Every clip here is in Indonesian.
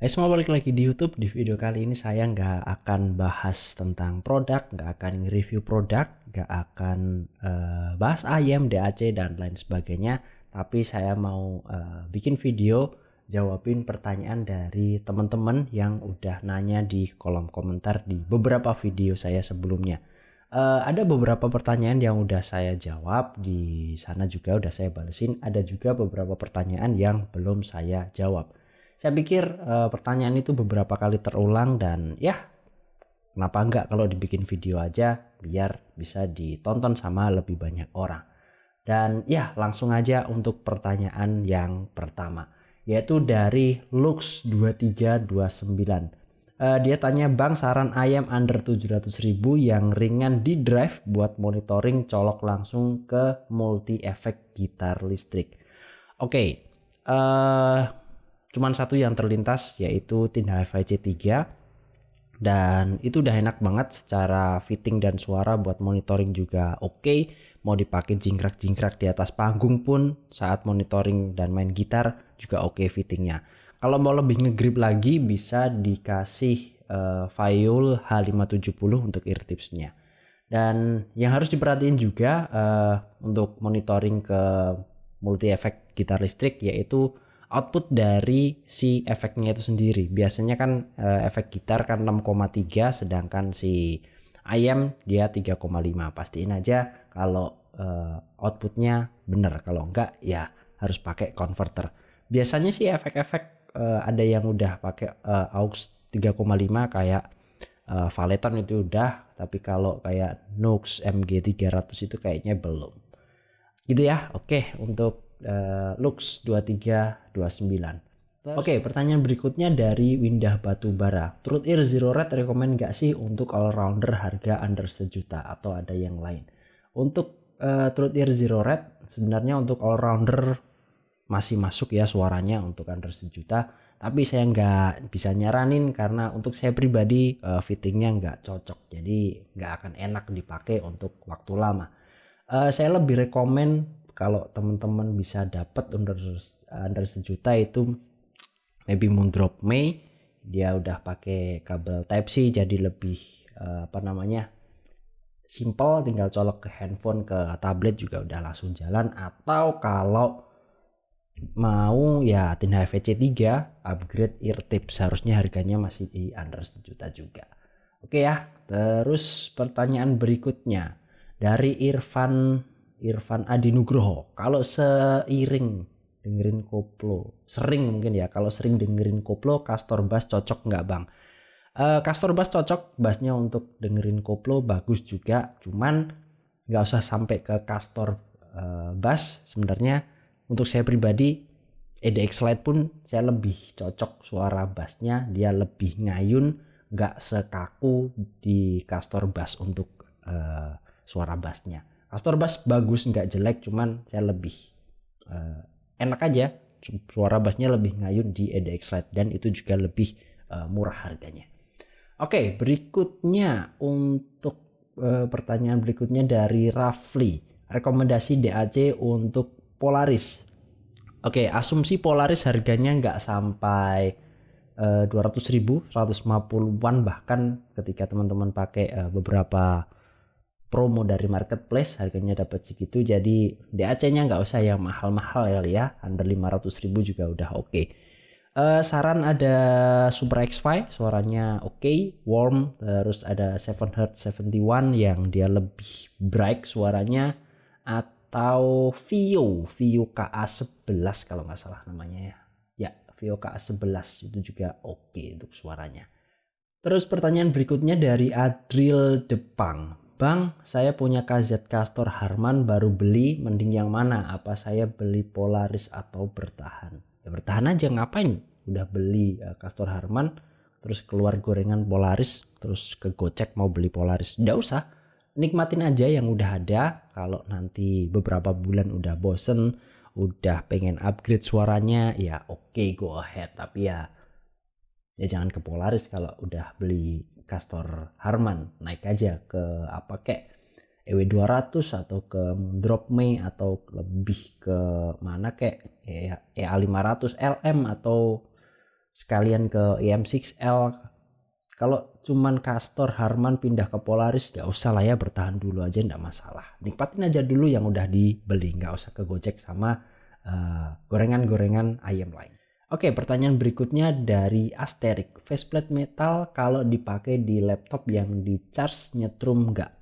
Hai semua, balik lagi di YouTube. Di video kali ini saya nggak akan bahas tentang produk, nggak akan review produk, nggak akan bahas IM, DAC dan lain sebagainya. Tapi saya mau bikin video jawabin pertanyaan dari teman-teman yang udah nanya di kolom komentar di beberapa video saya sebelumnya. Ada beberapa pertanyaan yang udah saya jawab di sana, juga udah saya balesin. Ada juga beberapa pertanyaan yang belum saya jawab. Saya pikir pertanyaan itu beberapa kali terulang dan ya kenapa enggak kalau dibikin video aja biar bisa ditonton sama lebih banyak orang. Dan ya langsung aja untuk pertanyaan yang pertama, yaitu dari Lux2329. Dia tanya, Bang, saran IM under 700.000 yang ringan di drive buat monitoring colok langsung ke multi efek gitar listrik. Oke, cuman satu yang terlintas, yaitu Tinha FIC 3, dan itu udah enak banget secara fitting dan suara. Buat monitoring juga oke. Mau dipakai jingkrak-jingkrak di atas panggung pun saat monitoring dan main gitar juga oke fittingnya. Kalau mau lebih ngegrip lagi bisa dikasih Faiul H570 untuk ear tipsnya. Dan yang harus diperhatiin juga untuk monitoring ke multi efek gitar listrik, yaitu output dari si efeknya itu sendiri. Biasanya kan efek gitar kan 6,3, sedangkan si IM dia 3,5. Pastiin aja kalau outputnya bener. Kalau enggak ya harus pakai converter. Biasanya sih efek-efek ada yang udah pakai aux 3,5 kayak Valeton itu udah, tapi kalau kayak Nux MG300 itu kayaknya belum. Gitu ya. Oke, untuk Lux 2329. Oke, pertanyaan berikutnya dari Windah Batubara. Truth Ear Zero Red rekomend gak sih untuk all rounder harga under 1 juta atau ada yang lain? Untuk Truth Ear Zero Red sebenarnya untuk all rounder masih masuk ya suaranya untuk under 1 juta, tapi saya nggak bisa nyaranin karena untuk saya pribadi fittingnya nggak cocok, jadi nggak akan enak dipakai untuk waktu lama. Saya lebih rekomend kalau teman-teman bisa dapat under 1 juta itu maybe Moondrop May. Dia udah pakai kabel Type C, jadi lebih simple, tinggal colok ke handphone, ke tablet juga udah langsung jalan. Atau kalau mau ya Tinha FIC 3 upgrade ear tips, harusnya harganya masih di under 1 juta juga. Oke ya. Terus pertanyaan berikutnya dari Irfan Adi Nugroho. Kalau sering dengerin koplo, kalau sering dengerin koplo, Castor Bass cocok nggak, Bang? Castor Bass cocok, bassnya untuk dengerin koplo bagus juga, cuman nggak usah sampai ke Castor Bass. Sebenarnya untuk saya pribadi EDX Lite pun saya lebih cocok suara bassnya, dia lebih ngayun, nggak sekaku di Castor Bass untuk suara bassnya. Castor Bass bagus, nggak jelek, cuman saya lebih enak aja suara bassnya lebih ngayun di EDX Lite, dan itu juga lebih murah harganya. Oke, berikutnya untuk pertanyaan berikutnya dari Rafli. Rekomendasi DAC untuk Polaris. Oke, asumsi Polaris harganya nggak sampai 200.000, 150-an bahkan. Ketika teman-teman pakai beberapa promo dari marketplace harganya dapat segitu, jadi DAC-nya nggak usah yang mahal-mahal ya, under 500.000 juga udah oke. Saran ada Super X5, suaranya oke, warm. Terus ada 7Hz71 yang dia lebih bright suaranya, atau Vio KA11 kalau nggak salah namanya ya, Vio KA11 itu juga oke untuk suaranya. Terus pertanyaan berikutnya dari Adril Depang. Bang, saya punya KZ Castor Harman baru beli, mending yang mana? Apa saya beli Polaris atau bertahan? Ya bertahan aja, ngapain udah beli Castor Harman terus keluar gorengan Polaris terus ke Gocek mau beli Polaris. Nggak usah, nikmatin aja yang udah ada. Kalau nanti beberapa bulan udah bosen, udah pengen upgrade suaranya, ya oke, go ahead. Tapi ya jangan ke Polaris. Kalau udah beli Castor Harman, naik aja ke kayak EW200 atau ke Drop May, atau lebih ke mana kayak EA500 LM atau sekalian ke EM6L. Kalau cuman Castor Harman pindah ke Polaris, gak usah lah ya, bertahan dulu aja, nggak masalah. Nikmatin aja dulu yang udah dibeli, nggak usah ke Gojek sama gorengan-gorengan ayam lain. Oke, pertanyaan berikutnya dari Asterik. Faceplate metal kalau dipakai di laptop yang di charge nyetrum nggak?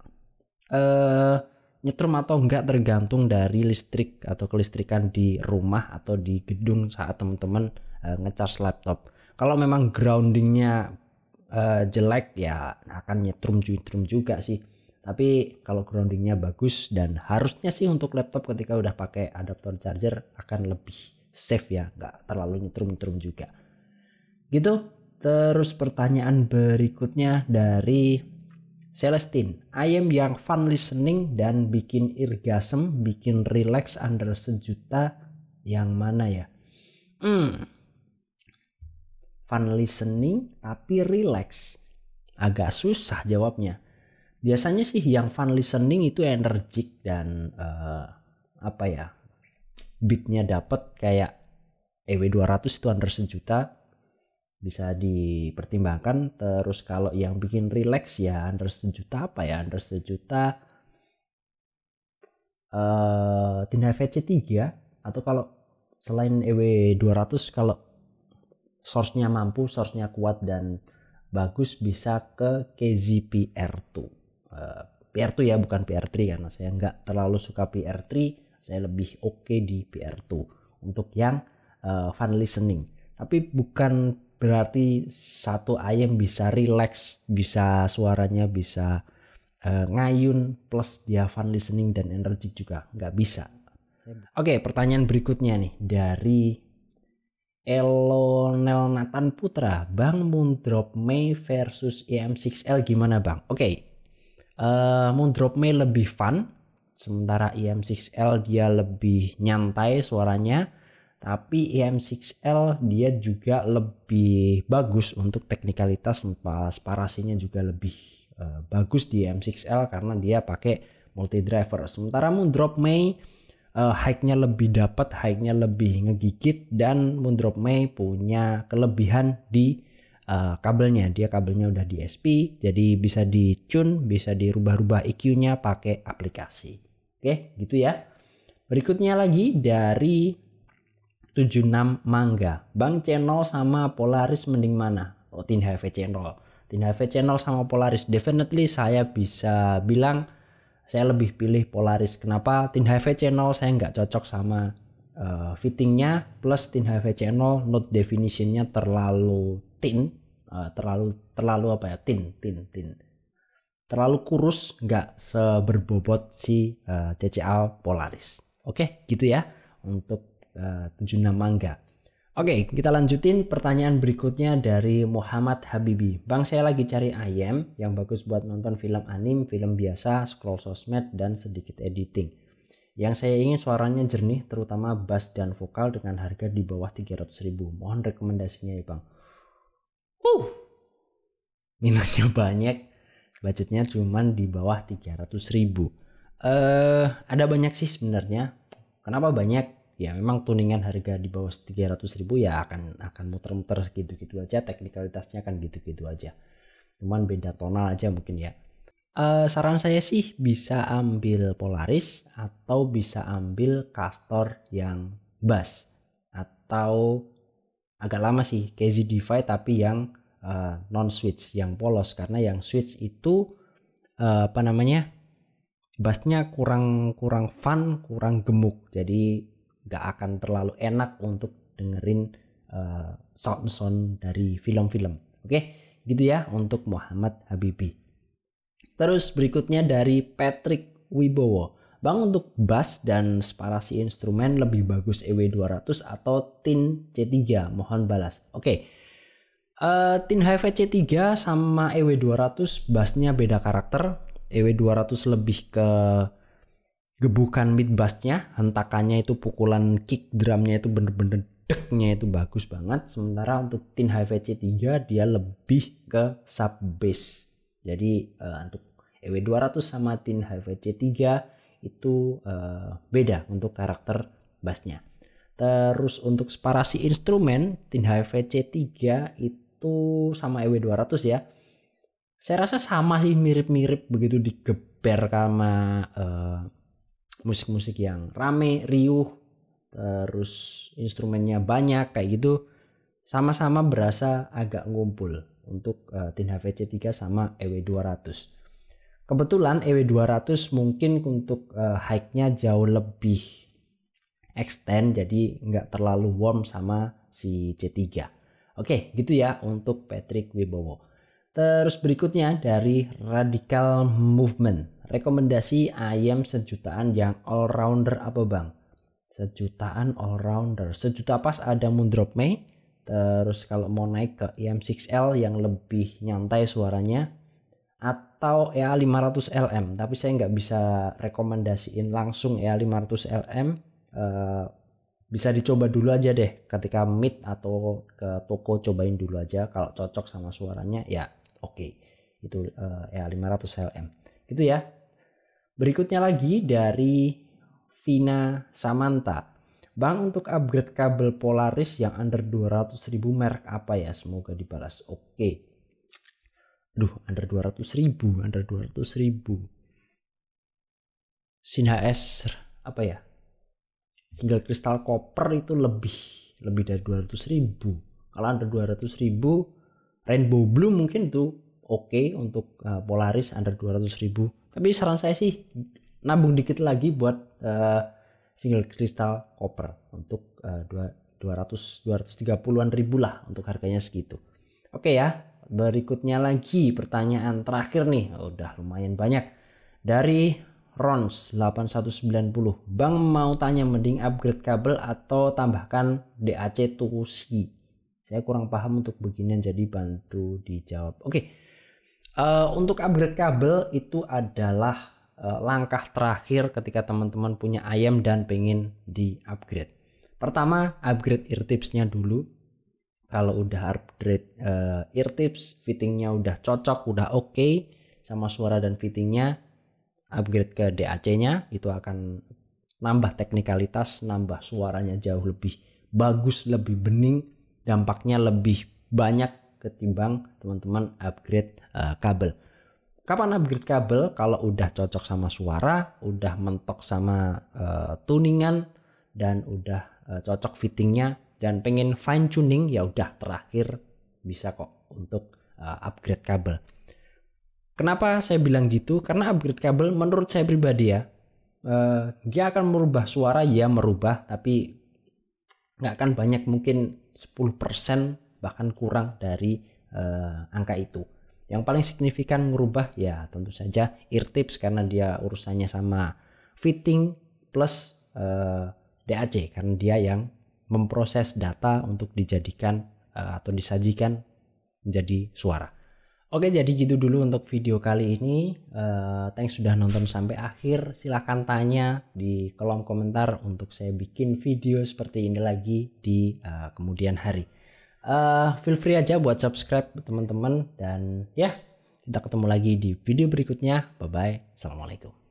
Nyetrum atau enggak tergantung dari listrik atau kelistrikan di rumah atau di gedung saat teman-teman ngecharge laptop. Kalau memang groundingnya jelek ya akan nyetrum juga sih. Tapi kalau groundingnya bagus, dan harusnya sih untuk laptop ketika udah pakai adaptor charger akan lebih safe ya, nggak terlalu nyetrum juga gitu. Terus pertanyaan berikutnya dari Celestine. Ayam yang fun listening dan bikin irgasm, bikin relax under 1 juta yang mana ya? Fun listening tapi relax, agak susah jawabnya. Biasanya sih yang fun listening itu energik dan beatnya dapet, kayak EW200 itu under 1 juta, bisa dipertimbangkan. Terus kalau yang bikin relax ya under 1 juta under 1 juta TINHAVE VC3, atau kalau selain EW200 kalau source-nya mampu, source-nya kuat dan bagus, bisa ke KZPR2. PR2 ya, bukan PR3, karena saya nggak terlalu suka PR3, saya lebih oke di PR2 untuk yang fun listening. Tapi bukan berarti satu ayam bisa relax, bisa suaranya bisa ngayun plus dia fun listening dan energik juga, nggak bisa. Oke, pertanyaan berikutnya nih dari Elonel Nathan Putra. Bang, Moondrop May versus EM6L gimana bang? Oke, Moondrop May lebih fun, sementara EM6L dia lebih nyantai suaranya. Tapi EM6L dia juga lebih bagus untuk teknikalitas, parasinya juga lebih bagus di EM6L karena dia pakai multi driver. Sementara Moondrop May high-nya lebih dapat, high-nya lebih ngegigit, dan Moondrop May punya kelebihan di kabelnya. Dia kabelnya udah DSP, jadi bisa di-tune, bisa dirubah-rubah EQ-nya pakai aplikasi. Oke, gitu ya. Berikutnya lagi dari 76 Mangga. Bang, channel sama Polaris mending mana? Oh, TINHAVE channel. TINHAVE channel sama Polaris. Definitely saya bisa bilang saya lebih pilih Polaris. Kenapa? TINHAVE channel saya nggak cocok sama fittingnya, plus TINHAVE channel note definitionnya terlalu thin, terlalu apa ya, thin, terlalu kurus, nggak seberbobot si CCA Polaris. Oke, gitu ya untuk 76 Mangga. Oke, kita lanjutin pertanyaan berikutnya dari Muhammad Habibi. Bang, saya lagi cari ayam yang bagus buat nonton film anime, film biasa, scroll sosmed, dan sedikit editing. Yang saya ingin suaranya jernih, terutama bass dan vokal, dengan harga di bawah 300.000. Mohon rekomendasinya ya bang. Minusnya banyak, budgetnya cuman di bawah 300.000. Ada banyak sih sebenarnya. Kenapa banyak? Ya memang tuningan harga di bawah 300.000 ya akan muter-muter gitu-gitu aja, teknikalitasnya kan gitu-gitu aja, cuman beda tonal aja mungkin ya. Saran saya sih bisa ambil Polaris atau bisa ambil Castor yang bass, atau agak lama sih KZ-Defy tapi yang non switch, yang polos, karena yang switch itu bassnya kurang fun, kurang gemuk, jadi gak akan terlalu enak untuk dengerin sound dari film-film. Oke, gitu ya untuk Muhammad Habibi. Terus berikutnya dari Patrick Wibowo. Bang, untuk bass dan separasi instrumen lebih bagus EW200 atau TIN C3? Mohon balas. Oke. TINHAVE C3 sama EW200 bassnya beda karakter. EW200 lebih ke gebukan mid bassnya, hentakannya itu, pukulan kick drumnya itu bener-bener deknya itu bagus banget. Sementara untuk TINHAVE C3 dia lebih ke sub bass. Jadi untuk EW200 sama TINHAVE C3 itu beda untuk karakter bassnya. Terus untuk separasi instrumen TINHA VC3 itu sama EW200 ya. Saya rasa sama sih, mirip-mirip begitu digeber sama musik-musik yang rame, riuh, terus instrumennya banyak kayak gitu, sama-sama berasa agak ngumpul untuk TINHA VC3 sama EW200. Kebetulan EW200 mungkin untuk high-nya jauh lebih extend, jadi nggak terlalu warm sama si C3. Oke, gitu ya untuk Patrick Wibowo. Terus berikutnya dari Radical Movement, rekomendasi ayam sejutaan yang all rounder apa bang? Sejutaan all rounder, sejuta pas ada Moondrop May. Terus kalau mau naik ke EM6L yang lebih nyantai suaranya, atau EA500LM, tapi saya nggak bisa rekomendasiin langsung EA500LM. Bisa dicoba dulu aja deh ketika meet atau ke toko, cobain dulu aja, kalau cocok sama suaranya ya oke. Itu EA500LM gitu ya. Berikutnya lagi dari Vina Samantha, bang untuk upgrade kabel Polaris yang under 200.000 merek apa ya, semoga dibalas. Oke. Duh, under 200.000 Sinha S apa ya, single crystal copper itu lebih dari 200.000. Kalau under 200.000 Rainbow Blue mungkin itu oke untuk Polaris under 200.000. Tapi saran saya sih nabung dikit lagi buat single crystal copper untuk 230-an ribu lah untuk harganya segitu. Oke ya, berikutnya lagi pertanyaan terakhir nih, udah lumayan banyak dari Rons 8190, bang mau tanya mending upgrade kabel atau tambahkan DAC to C? Saya kurang paham untuk beginian, jadi bantu dijawab. Oke. Untuk upgrade kabel itu adalah langkah terakhir ketika teman-teman punya ayam dan pengen di upgrade. Pertama, upgrade ear tipsnya dulu. Kalau udah upgrade ear tips, fittingnya udah cocok, udah oke sama suara dan fittingnya, upgrade ke DAC-nya, itu akan nambah teknikalitas, nambah suaranya jauh lebih bagus, lebih bening, dampaknya lebih banyak ketimbang teman-teman upgrade kabel. Kapan upgrade kabel? Kalau udah cocok sama suara, udah mentok sama tuningan, dan udah cocok fittingnya, dan pengen fine tuning, ya udah terakhir bisa kok untuk upgrade kabel. Kenapa saya bilang gitu? Karena upgrade kabel menurut saya pribadi ya, dia akan merubah suara, ya merubah, tapi nggak akan banyak, mungkin 10% bahkan kurang dari angka itu. Yang paling signifikan merubah ya tentu saja ear tips, karena dia urusannya sama fitting plus DAC, karena dia yang memproses data untuk dijadikan atau disajikan menjadi suara. Oke, jadi gitu dulu untuk video kali ini. Thanks sudah nonton sampai akhir. Silahkan tanya di kolom komentar untuk saya bikin video seperti ini lagi di kemudian hari. Feel free aja buat subscribe teman-teman. Dan ya, kita ketemu lagi di video berikutnya. Bye-bye. Assalamualaikum.